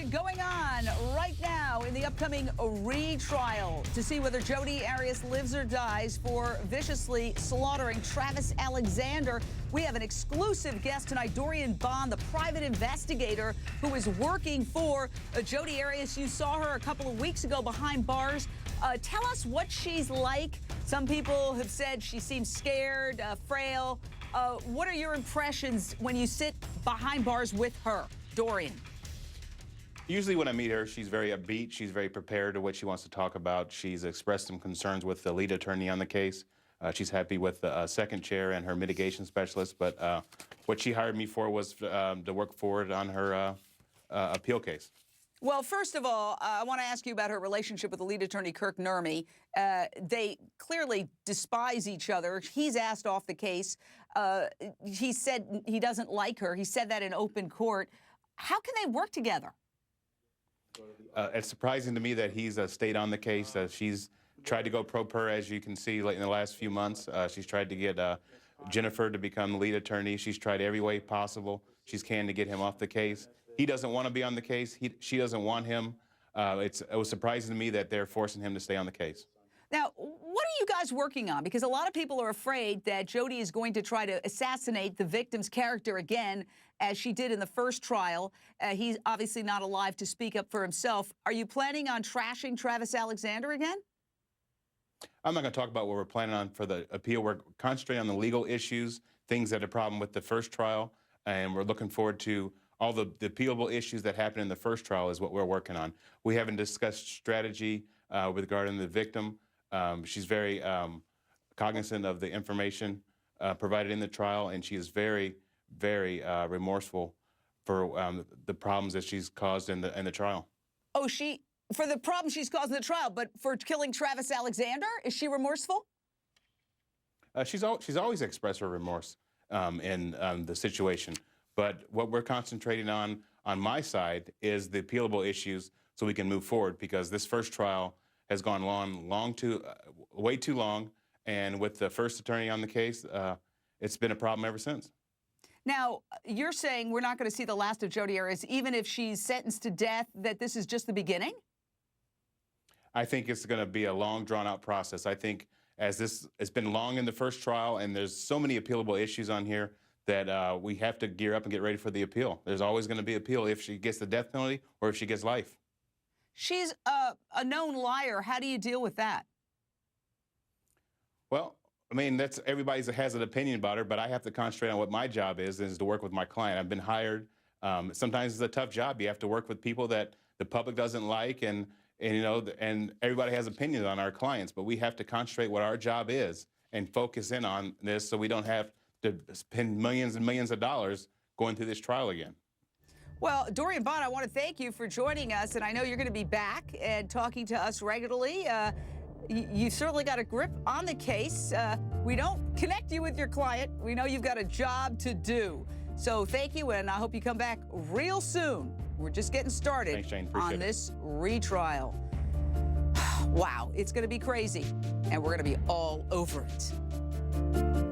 action going on right now in the upcoming retrial to see whether Jodi Arias lives or dies for viciously slaughtering Travis Alexander. We have an exclusive guest tonight, Dorian, the private investigator who is working for Jodi Arias. You saw her a couple of weeks ago behind bars. Tell us what she's like. Some people have said she seems scared, frail. What are your impressions when you sit behind bars with her, Dorian? Usually when I meet her, she's very upbeat. She's very prepared to what she wants to talk about. She's expressed some concerns with the lead attorney on the case. She's happy with the second chair and her mitigation specialist. But what she hired me for was to work forward on her appeal case. Well, first of all, I want to ask you about her relationship with the lead attorney, Kirk Nurmi. They clearly despise each other. He's asked off the case. He said he doesn't like her. He said that in open court. How can they work together? It's surprising to me that he's stayed on the case. She's tried to go pro per, as you can see, like in the last few months. She's tried to get Jennifer to become the lead attorney. She's tried every way possible she's can to get him off the case. He doesn't want to be on the case. She doesn't want him. It was surprising to me that they're forcing him to stay on the case. Now, what are you guys working on? Because a lot of people are afraid that Jodi is going to try to assassinate the victim's character again, as she did in the first trial. He's obviously not alive to speak up for himself. Are you planning on trashing Travis Alexander again? I'm not going to talk about what we're planning on for the appeal. We're concentrating on the legal issues, things that are a problem with the first trial, and we're looking forward to all the appealable issues that happened in the first trial is what we're working on. We haven't discussed strategy with regarding the victim. She's very cognizant of the information provided in the trial, and she is very, very remorseful for the problems that she's caused in the trial. Oh, for the problems she's caused in the trial, but for killing Travis Alexander, is she remorseful? She's always expressed her remorse in the situation. But what we're concentrating on my side is the appealable issues so we can move forward, because this first trial has gone way too long, and with the first attorney on the case, it's been a problem ever since. Now, you're saying we're not going to see the last of Jodi Arias, even if she's sentenced to death, that this is just the beginning? I think it's going to be a long, drawn-out process. I think it's been long in the first trial, and there's so many appealable issues on here that we have to gear up and get ready for the appeal. There's always going to be appeal if she gets the death penalty or if she gets life. She's a known liar. How do you deal with that? Well, I mean, everybody has an opinion about her, but I have to concentrate on what my job is to work with my client. I've been hired. Sometimes it's a tough job. You have to work with people that the public doesn't like, and everybody has opinions on our clients, but we have to concentrate what our job is and focus in on this so we don't have to spend millions and millions of dollars going through this trial again. Well, Dorian, I want to thank you for joining us, and I know you're going to be back and talking to us regularly. You've certainly got a grip on the case. We don't connect you with your client. We know you've got a job to do. So thank you, and I hope you come back real soon. We're just getting started. Thanks, Shane. On this retrial. Wow, it's going to be crazy, and we're going to be all over it.